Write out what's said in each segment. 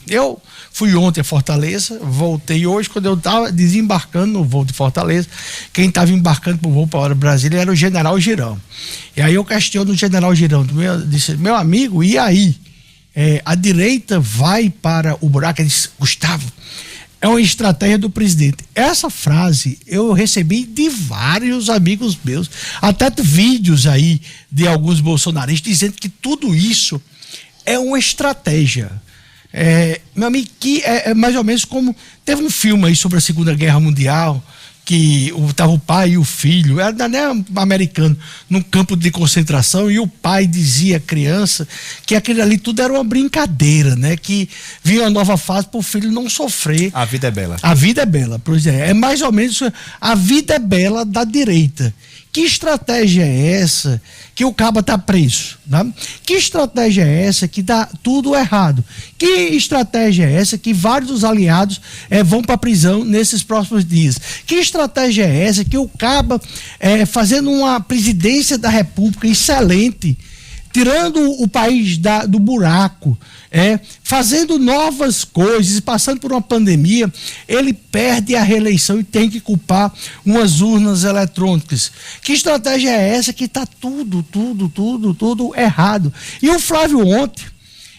Eu fui ontem a Fortaleza, voltei hoje. Quando eu estava desembarcando no voo de Fortaleza, quem estava embarcando para o voo para Brasília era o General Girão. E aí eu questiono o General Girão, disse, meu amigo, e aí? A direita vai para o buraco? Ele disse, Gustavo, é uma estratégia do presidente. Essa frase eu recebi de vários amigos meus, até vídeos aí de alguns bolsonaristas dizendo que tudo isso é uma estratégia. Meu amigo, que é mais ou menos como teve um filme aí sobre a Segunda Guerra Mundial, que estava o pai e o filho, era nem americano, num campo de concentração, e o pai dizia à criança que aquilo ali tudo era uma brincadeira, né? Que vinha uma nova fase para o filho não sofrer. A vida é bela. A vida é bela, pois é mais ou menos a vida é bela da direita. Que estratégia é essa que o cabo está preso? Né? Que estratégia é essa que dá tudo errado? Que estratégia é essa que vários dos aliados vão para a prisão nesses próximos dias? Que estratégia é essa que o cabo fazendo uma presidência da República excelente, tirando o país do buraco, fazendo novas coisas, passando por uma pandemia, ele perde a reeleição e tem que culpar umas urnas eletrônicas. Que estratégia é essa que está tudo errado? E o Flávio ontem,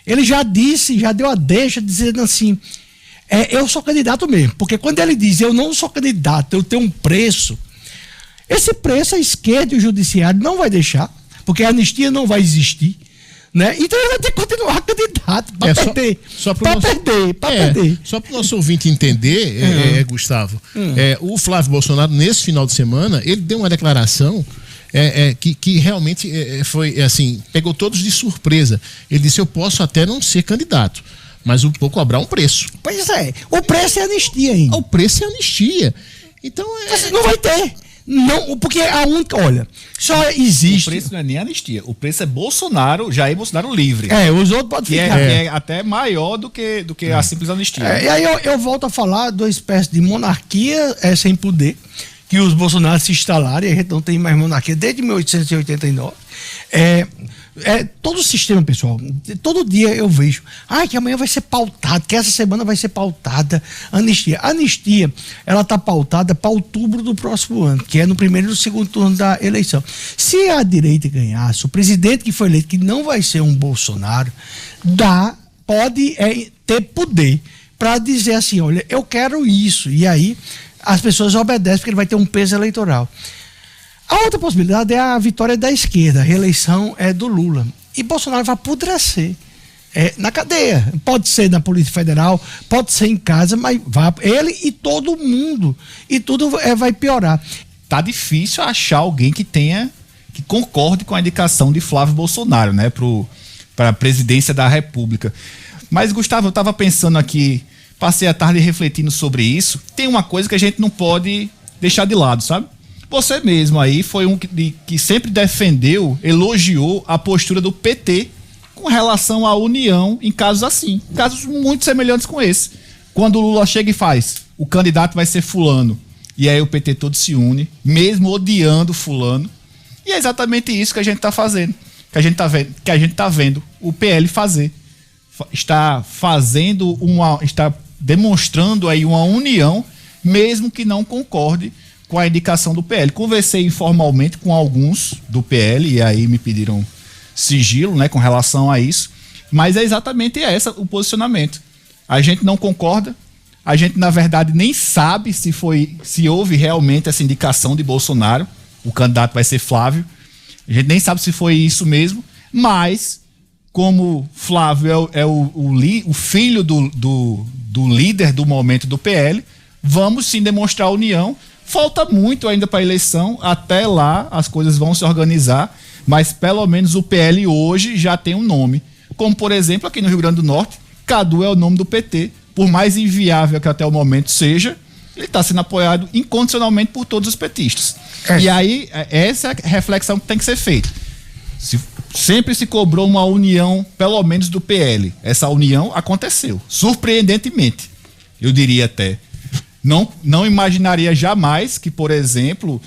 ele já deu a deixa dizendo assim, eu sou candidato mesmo, porque quando ele diz eu não sou candidato, eu tenho um preço, esse preço a esquerda e o judiciário não vai deixar, porque a anistia não vai existir, né? Então ele vai ter que continuar candidato para perder. Perder. Só para o nosso ouvinte entender, Gustavo, o Flávio Bolsonaro, nesse final de semana, ele deu uma declaração que realmente foi assim, pegou todos de surpresa. Ele disse, eu posso até não ser candidato, mas vou cobrar um preço. Pois é, o preço é anistia ainda. O preço é anistia. Então não vai ter. Não, porque a única, olha, só existe. O preço não é nem anistia, o preço é Bolsonaro, Jair Bolsonaro livre. Os outros podem ficar. É até maior do que a simples anistia. E aí eu volto a falar de uma espécie de monarquia sem poder, que os Bolsonaros se instalaram, e a gente não tem mais monarquia desde 1889. Todo o sistema, pessoal, todo dia eu vejo, que amanhã vai ser pautado, que essa semana vai ser pautada anistia. A anistia, ela está pautada para outubro do próximo ano, que é no primeiro e no segundo turno da eleição. Se a direita ganhasse, o presidente que foi eleito, que não vai ser um Bolsonaro, pode ter poder para dizer assim, olha, eu quero isso, e aí as pessoas obedecem, porque ele vai ter um peso eleitoral. A outra possibilidade é a vitória da esquerda, a reeleição é do Lula. E Bolsonaro vai apodrecer na cadeia. Pode ser na Polícia Federal, pode ser em casa, mas ele e todo mundo. E tudo vai piorar. Tá difícil achar alguém que concorde com a indicação de Flávio Bolsonaro, né, para a presidência da República. Mas, Gustavo, eu estava pensando aqui, passei a tarde refletindo sobre isso. Tem uma coisa que a gente não pode deixar de lado, sabe? Você mesmo aí foi um que sempre defendeu, elogiou a postura do PT com relação à união em casos assim, casos muito semelhantes com esse. Quando o Lula chega e faz, o candidato vai ser fulano, e aí o PT todo se une, mesmo odiando fulano, e é exatamente isso que a gente está fazendo, que a gente tá vendo o PL fazer. Está demonstrando aí uma união, mesmo que não concorde com a indicação do PL. Conversei informalmente com alguns do PL e aí me pediram sigilo, né, com relação a isso, mas é exatamente o posicionamento. A gente não concorda, a gente na verdade nem sabe se houve realmente essa indicação de Bolsonaro, o candidato vai ser Flávio, a gente nem sabe se foi isso mesmo, mas como Flávio é o filho do líder do momento do PL, vamos sim demonstrar união. Falta muito ainda para a eleição, até lá as coisas vão se organizar, mas pelo menos o PL hoje já tem um nome. Como, por exemplo, aqui no Rio Grande do Norte, Cadu é o nome do PT. Por mais inviável que até o momento seja, ele está sendo apoiado incondicionalmente por todos os petistas. E aí, essa é a reflexão que tem que ser feita. Sempre se cobrou uma união, pelo menos do PL. Essa união aconteceu, surpreendentemente, eu diria até. Não imaginaria jamais que, por exemplo,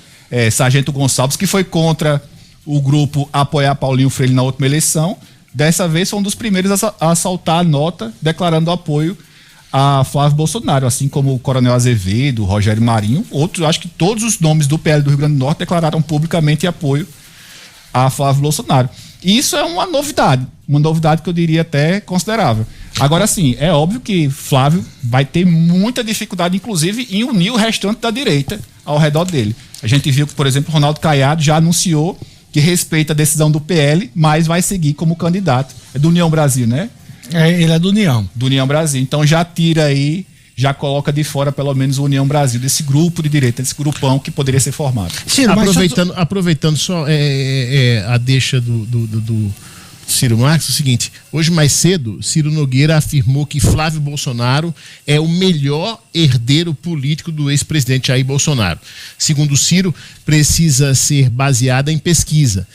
Sargento Gonçalves, que foi contra o grupo apoiar Paulinho Freire na última eleição, dessa vez foi um dos primeiros a saltar a nota declarando apoio a Flávio Bolsonaro, assim como o Coronel Azevedo, o Rogério Marinho, outros, acho que todos os nomes do PL do Rio Grande do Norte declararam publicamente apoio a Flávio Bolsonaro. E isso é uma novidade que eu diria até considerável. Agora sim, é óbvio que Flávio vai ter muita dificuldade, inclusive, em unir o restante da direita ao redor dele. A gente viu que, por exemplo, Ronaldo Caiado já anunciou que respeita a decisão do PL, mas vai seguir como candidato. É do União Brasil, né? Ele é do União. Do União Brasil. Então já tira aí, já coloca de fora pelo menos o União Brasil, desse grupo de direita, desse grupão que poderia ser formado. Ciro, aproveitando só a deixa do Ciro Marques, é o seguinte: hoje mais cedo, Ciro Nogueira afirmou que Flávio Bolsonaro é o melhor herdeiro político do ex-presidente Jair Bolsonaro. Segundo Ciro, precisa ser baseada em pesquisa,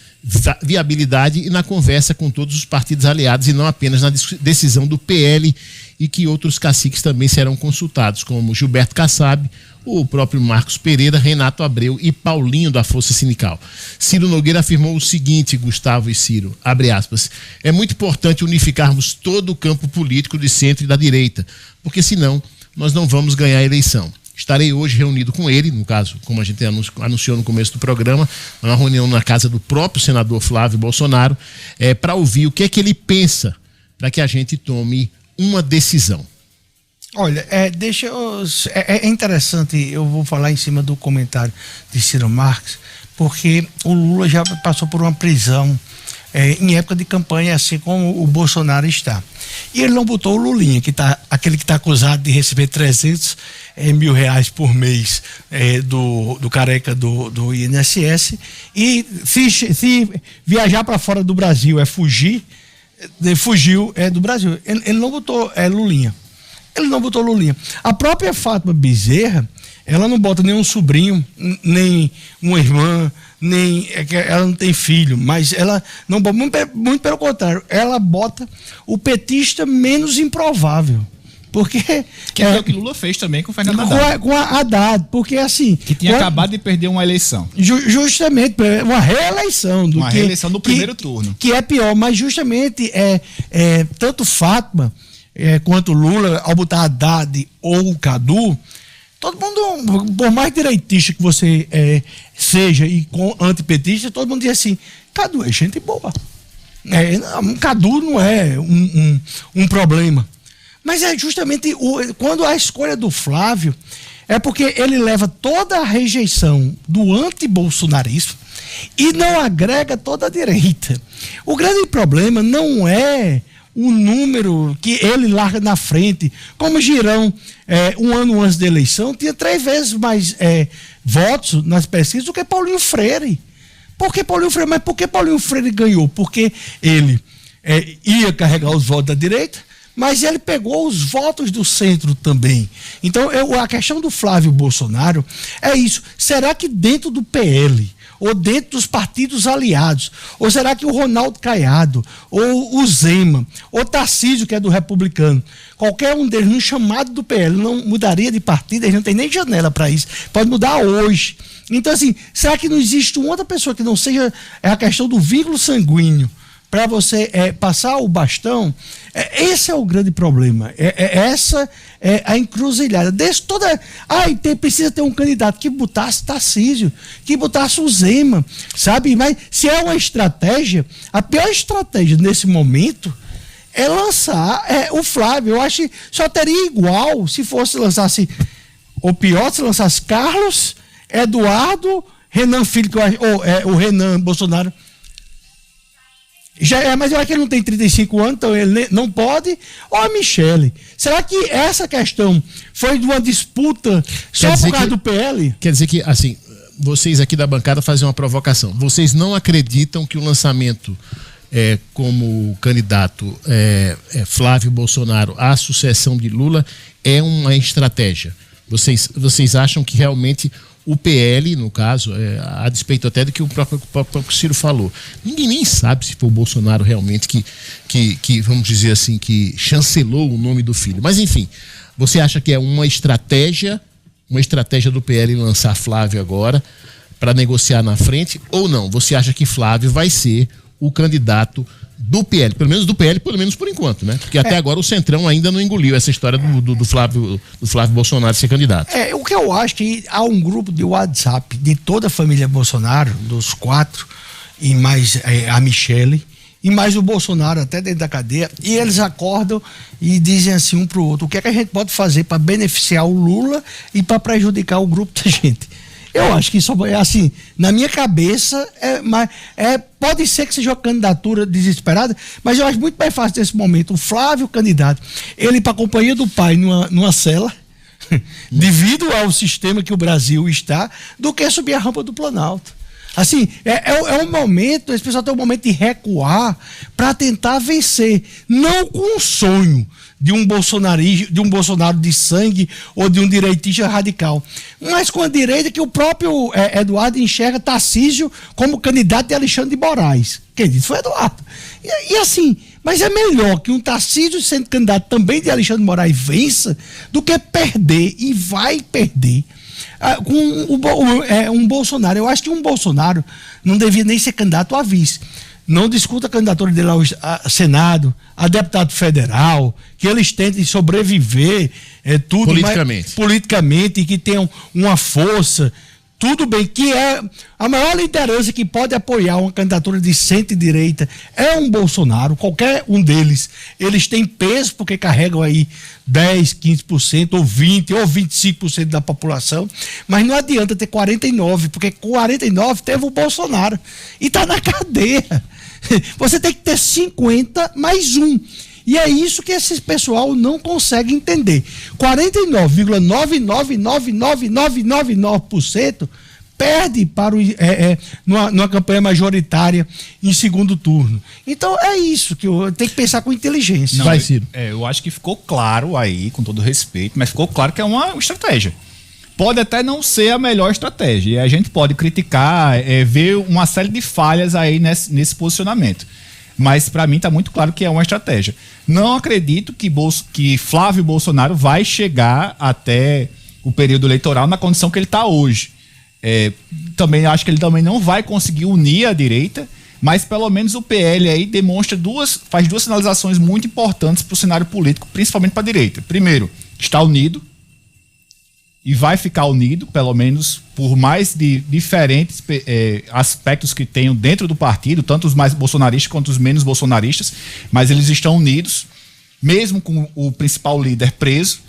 viabilidade e na conversa com todos os partidos aliados e não apenas na decisão do PL, e que outros caciques também serão consultados, como Gilberto Kassab, o próprio Marcos Pereira, Renato Abreu e Paulinho da Força Sindical. Ciro Nogueira afirmou o seguinte, Gustavo e Ciro, abre aspas: é muito importante unificarmos todo o campo político de centro e da direita, porque senão nós não vamos ganhar a eleição. Estarei hoje reunido com ele, no caso, como a gente anunciou no começo do programa, uma reunião na casa do próprio senador Flávio Bolsonaro, para ouvir o que é que ele pensa, para que a gente tome uma decisão. Olha, é interessante, eu vou falar em cima do comentário de Ciro Marques, porque o Lula já passou por uma prisão em época de campanha, assim como o Bolsonaro está. E ele não botou o Lulinha, aquele que está acusado de receber 300 mil reais por mês do careca do INSS, e se viajar para fora do Brasil fugiu do Brasil. Ele não botou Lulinha. Ele não botou Lulinha. A própria Fátima Bezerra, ela não bota nenhum sobrinho, nem uma irmã, ela não tem filho, mas ela não bota, muito pelo contrário, ela bota o petista menos improvável. Porque que é o que Lula fez também com o Fernando Haddad. Com a Haddad, porque assim... Que tinha acabado de perder uma eleição. Justamente, uma reeleição. Reeleição do primeiro turno. Que é pior, mas justamente tanto Fátima quanto Lula, ao botar Haddad ou o Cadu, todo mundo, por mais direitista que você seja e antipetista, todo mundo diz assim: Cadu é gente boa. Cadu não é um problema. Mas é justamente quando a escolha do Flávio é porque ele leva toda a rejeição do antibolsonarismo e não agrega toda a direita. O grande problema não é o número que ele larga na frente. Como Girão, um ano antes da eleição, tinha 3 vezes mais votos nas pesquisas do que Paulinho Freire. Por que Paulinho Freire? Mas por que Paulinho Freire ganhou? Porque ele ia carregar os votos da direita, mas ele pegou os votos do centro também. Então, a questão do Flávio Bolsonaro é isso. Será que dentro do PL, ou dentro dos partidos aliados, ou será que o Ronaldo Caiado, ou o Zema, ou Tarcísio, que é do Republicano, qualquer um deles no chamado do PL não mudaria de partido? Eles não tem nem janela para isso, pode mudar hoje. Então, assim, será que não existe uma outra pessoa que não seja a questão do vínculo sanguíneo para você passar o bastão? Esse é o grande problema. Essa é a encruzilhada. Precisa ter um candidato que botasse Tarcísio, que botasse o Zema, sabe? Mas se é uma estratégia, a pior estratégia nesse momento é lançar o Flávio. Eu acho que só teria igual se lançasse, ou pior, se lançasse Carlos, Eduardo, Renan Filho, ou o Renan Bolsonaro. Mas eu acho que ele não tem 35 anos, então ele não pode. Ou a Michele. Será que essa questão foi de uma disputa só por causa do PL? Quer dizer que, assim, vocês aqui da bancada fazem uma provocação. Vocês não acreditam que o lançamento como candidato Flávio Bolsonaro à sucessão de Lula é uma estratégia? Vocês acham que realmente o PL, no caso, a despeito até do que o próprio Ciro falou, ninguém nem sabe se foi o Bolsonaro realmente que vamos dizer assim, que chancelou o nome do filho. Mas enfim, você acha que é uma estratégia do PL lançar Flávio agora para negociar na frente, ou não? Você acha que Flávio vai ser o candidato do PL, pelo menos do PL, pelo menos por enquanto, né? Porque até agora o Centrão ainda não engoliu essa história do Flávio Bolsonaro ser candidato. O que eu acho que há um grupo de WhatsApp de toda a família Bolsonaro, dos 4, e mais a Michele, e mais o Bolsonaro até dentro da cadeia, e eles acordam e dizem assim um pro outro, o que é que a gente pode fazer para beneficiar o Lula e para prejudicar o grupo da gente. Eu acho que isso é assim, na minha cabeça, pode ser que seja uma candidatura desesperada, mas eu acho muito mais fácil nesse momento o Flávio candidato, ele para a companhia do pai numa cela, devido ao sistema que o Brasil está, do que subir a rampa do Planalto. Assim, é um momento, esse pessoal tem um momento de recuar para tentar vencer, não com um sonho de um Bolsonaro de sangue ou de um direitista radical, mas com a direita que o próprio Eduardo enxerga Tarcísio como candidato de Alexandre de Moraes. Quem disse foi Eduardo. E assim, mas é melhor que um Tarcísio sendo candidato também de Alexandre de Moraes vença do que perder, e vai perder, com um Bolsonaro. Eu acho que um Bolsonaro não devia nem ser candidato a vice. Não discuta a candidatura dele ao Senado, a deputado federal, que eles tentem sobreviver tudo politicamente, e que tenham uma força. Tudo bem, que é a maior liderança que pode apoiar uma candidatura de centro-direita é um Bolsonaro, qualquer um deles. Eles têm peso porque carregam aí 10, 15%, ou 20%, ou 25% da população, mas não adianta ter 49%, porque 49% teve o Bolsonaro e está na cadeia. Você tem que ter 50 mais 1. E é isso que esse pessoal não consegue entender. 49,9999999% perde para numa campanha majoritária em segundo turno. Então é isso que eu tenho que pensar com inteligência. Não, vai, Ciro. Eu acho que ficou claro aí, com todo respeito, mas ficou claro que é uma estratégia. Pode até não ser a melhor estratégia, e a gente pode criticar, ver uma série de falhas aí nesse posicionamento. Mas para mim está muito claro que é uma estratégia. Não acredito que Flávio Bolsonaro vai chegar até o período eleitoral na condição que ele está hoje. Também acho que ele também não vai conseguir unir a direita, mas pelo menos o PL aí faz duas sinalizações muito importantes para o cenário político, principalmente para a direita. Primeiro, está unido, e vai ficar unido, pelo menos por mais de diferentes aspectos que tenham dentro do partido, tanto os mais bolsonaristas quanto os menos bolsonaristas, mas eles estão unidos, mesmo com o principal líder preso,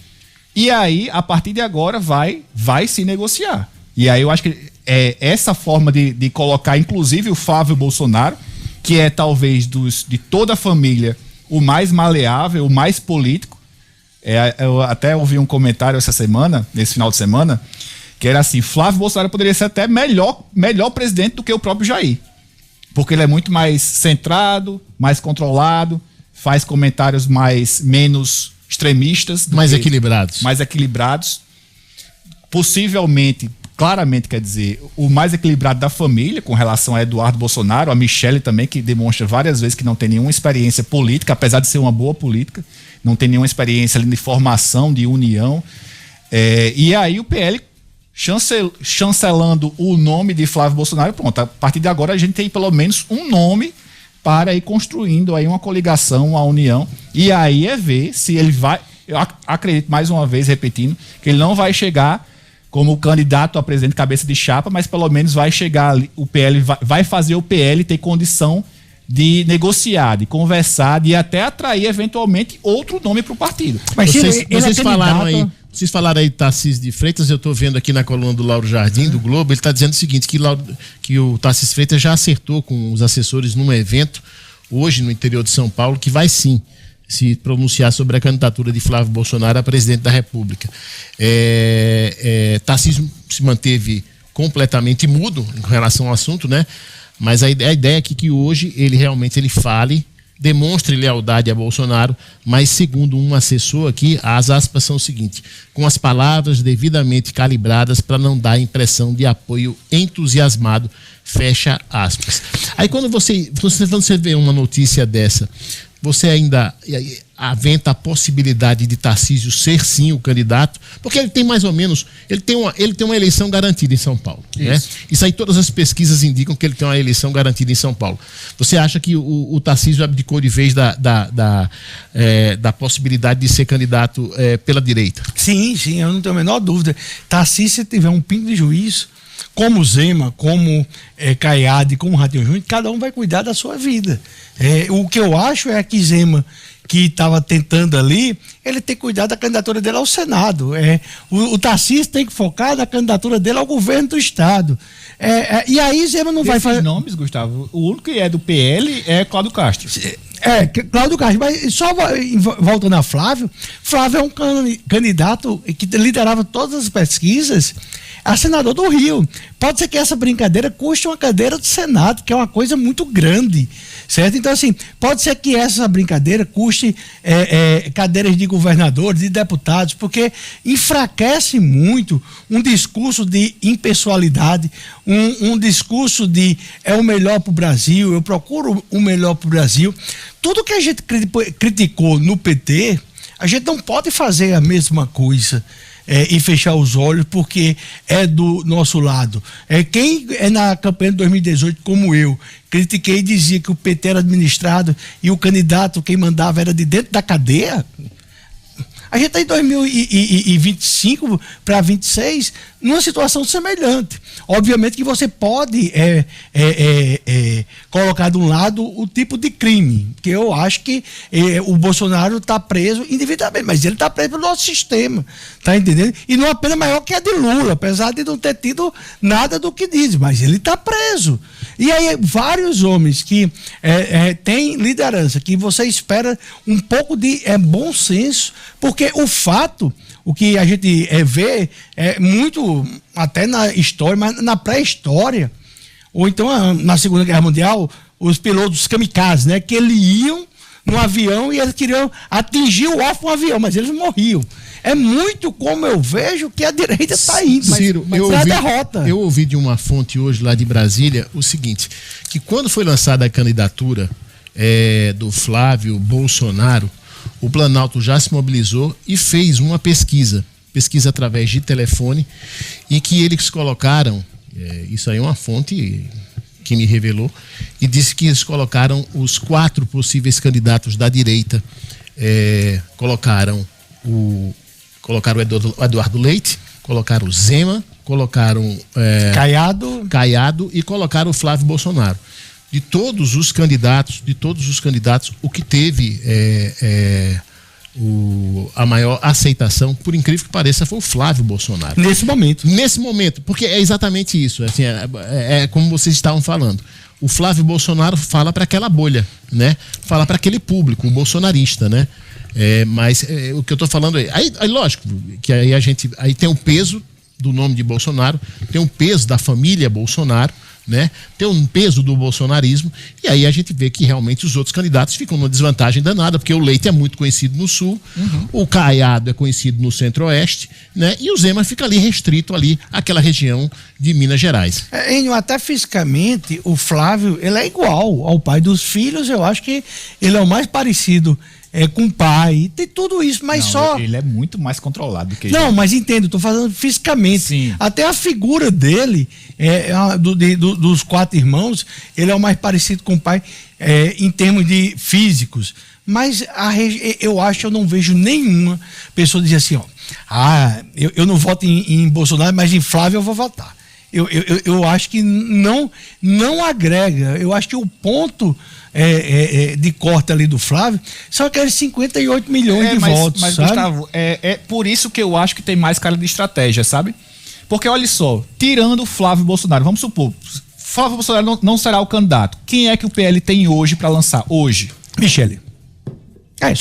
e aí, a partir de agora, vai se negociar. E aí eu acho que essa forma de colocar, inclusive, o Flávio Bolsonaro, que é talvez de toda a família o mais maleável, o mais político. Eu até ouvi um comentário nesse final de semana, que era assim: Flávio Bolsonaro poderia ser até melhor presidente do que o próprio Jair, porque ele é muito mais centrado, mais controlado, faz comentários menos extremistas, mais equilibrados. Possivelmente, claramente, quer dizer, o mais equilibrado da família com relação a Eduardo Bolsonaro, a Michele também, que demonstra várias vezes que não tem nenhuma experiência política, apesar de ser uma boa política, não tem nenhuma experiência ali de formação, de união. E aí o PL chancelando o nome de Flávio Bolsonaro, pronto, a partir de agora a gente tem pelo menos um nome para ir construindo aí uma coligação, uma união, e aí ver se ele vai, eu acredito mais uma vez, repetindo, que ele não vai chegar como candidato a presidente cabeça de chapa, mas pelo menos vai chegar ali, o PL vai fazer o PL ter condição de negociar, de conversar, de até atrair eventualmente outro nome para o partido. Mas vocês falaram aí Tarcísio de Freitas, eu estou vendo aqui na coluna do Lauro Jardim, do Globo, ele está dizendo o seguinte, que o Tarcísio Freitas já acertou com os assessores num evento hoje no interior de São Paulo, que vai sim se pronunciar sobre a candidatura de Flávio Bolsonaro a presidente da República. Tarcísio se manteve completamente mudo em relação ao assunto, né? Mas a ideia é que hoje ele realmente fale, demonstre lealdade a Bolsonaro, mas segundo um assessor aqui, as aspas são o seguinte: com as palavras devidamente calibradas para não dar a impressão de apoio entusiasmado, fecha aspas. Aí quando você vê uma notícia dessa, você ainda aventa a possibilidade de Tarcísio ser sim o candidato, porque ele tem mais ou menos, ele tem uma eleição garantida em São Paulo, né? Isso aí todas as pesquisas indicam que ele tem uma eleição garantida em São Paulo. Você acha que o Tarcísio abdicou de vez da possibilidade de ser candidato pela direita? Sim, eu não tenho a menor dúvida. Tarcísio, se tiver um pingo de juízo, como Zema, como Caiado, como Ratinho Júnior, cada um vai cuidar da sua vida. O que eu acho é que Zema, que estava tentando ali, ele tem que cuidar da candidatura dele ao Senado. O Tarcísio tem que focar na candidatura dele ao governo do Estado. E aí Zema não vai fazer... nomes, Gustavo, o único que é do PL é Cláudio Castro. Cláudio Castro, mas só voltando a Flávio é um candidato que liderava todas as pesquisas a senador do Rio. Pode ser que essa brincadeira custe uma cadeira do Senado, que é uma coisa muito grande, certo? Então, assim, pode ser que essa brincadeira custe cadeiras de governadores, de deputados, porque enfraquece muito um discurso de impessoalidade, um discurso de o melhor para o Brasil, eu procuro o melhor para o Brasil. Tudo que a gente criticou no PT, a gente não pode fazer a mesma coisa. E fechar os olhos porque é do nosso lado. Quem na campanha de 2018, como eu, critiquei e dizia que o PT era administrado e o candidato, quem mandava, era de dentro da cadeia. A gente está em 2025 para 26 numa situação semelhante. Obviamente que você pode colocar de um lado o tipo de crime, que eu acho que o Bolsonaro está preso individualmente, mas ele está preso pelo nosso sistema, tá entendendo? E numa pena maior que a de Lula, apesar de não ter tido nada do que diz, mas ele está preso. E aí vários homens que têm liderança, que você espera um pouco de bom senso, porque o fato, o que a gente vê muito até na história, mas na pré-história, ou então na Segunda Guerra Mundial, os pilotos kamikazes, né, que eles iam no avião e eles queriam atingir o alvo com o avião, mas eles morriam. É muito como eu vejo que a direita está indo, Ciro, mas é a derrota. Eu ouvi de uma fonte hoje lá de Brasília o seguinte, que quando foi lançada a candidatura do Flávio Bolsonaro, o Planalto já se mobilizou e fez uma pesquisa através de telefone, em que eles colocaram, isso aí é uma fonte que me revelou, e disse que eles colocaram os 4 possíveis candidatos da direita, colocaram o Eduardo Leite, colocaram o Zema, colocaram Caiado e colocaram o Flávio Bolsonaro. De todos os candidatos, o que teve a maior aceitação, por incrível que pareça, foi o Flávio Bolsonaro. Nesse momento, porque é exatamente isso, assim, como vocês estavam falando. O Flávio Bolsonaro fala para aquela bolha, né? Fala para aquele público, o bolsonarista, né? Mas o que eu estou falando aí, lógico, que aí tem o peso do nome de Bolsonaro, tem o peso da família Bolsonaro, né? Tem um peso do bolsonarismo, e aí a gente vê que realmente os outros candidatos ficam numa desvantagem danada, porque o Leite é muito conhecido no Sul, o Caiado é conhecido no Centro-Oeste, né? E o Zema fica ali restrito ali àquela região de Minas Gerais. Enio, até fisicamente o Flávio, ele é igual ao pai dos filhos, eu acho que ele é o mais parecido com o pai, tem tudo isso, mas não, ele é muito mais controlado do que não, mas entendo, tô falando fisicamente. Sim. Até a figura dele, dos 4 irmãos, ele é o mais parecido com o pai em termos de físicos. Mas eu acho, eu não vejo nenhuma pessoa dizer assim, eu não voto em Bolsonaro, mas em Flávio eu vou votar. Eu acho que não agrega. Eu acho que o ponto de corte ali do Flávio são aqueles 58 milhões de votos. Mas sabe? Gustavo, é por isso que eu acho que tem mais cara de estratégia, sabe? Porque olha só, tirando o Flávio Bolsonaro, vamos supor, Flávio Bolsonaro não será o candidato. Quem é que o PL tem hoje para lançar? Hoje? Michele. Mas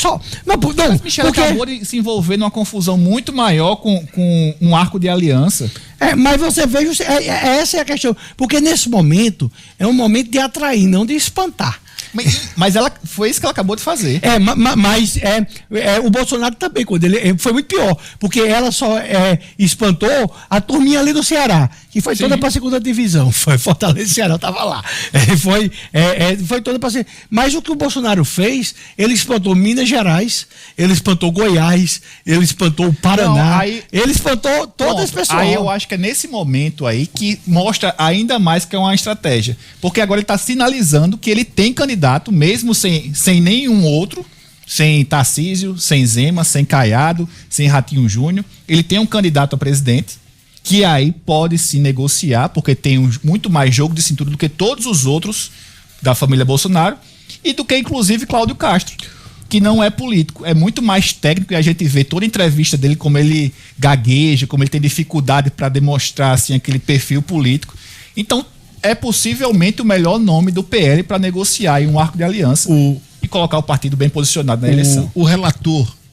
Michele acabou de se envolver numa confusão muito maior com um arco de aliança. Mas você veja, essa é a questão. Porque nesse momento é um momento de atrair, não de espantar. Mas foi isso que ela acabou de fazer. Mas o Bolsonaro também, quando ele foi muito pior, porque ela só espantou a turminha ali do Ceará, que foi toda para a segunda divisão. Foi Fortaleza e Ceará, tava lá. Foi toda para. Mas o que o Bolsonaro fez, ele espantou Minas Gerais, ele espantou Goiás, ele espantou o Paraná, ele espantou todo esse pessoal. Aí eu acho que é nesse momento aí que mostra ainda mais que é uma estratégia. Porque agora ele está sinalizando que ele tem candidato, mesmo sem nenhum outro, sem Tarcísio, sem Zema, sem Caiado, sem Ratinho Júnior. Ele tem um candidato a presidente, que aí pode se negociar, porque tem muito mais jogo de cintura do que todos os outros da família Bolsonaro, e do que inclusive Cláudio Castro, que não é político, é muito mais técnico, e a gente vê toda a entrevista dele, como ele gagueja, como ele tem dificuldade para demonstrar assim, aquele perfil político. Então, é possivelmente o melhor nome do PL para negociar em um arco de aliança e colocar o partido bem posicionado na eleição. O relator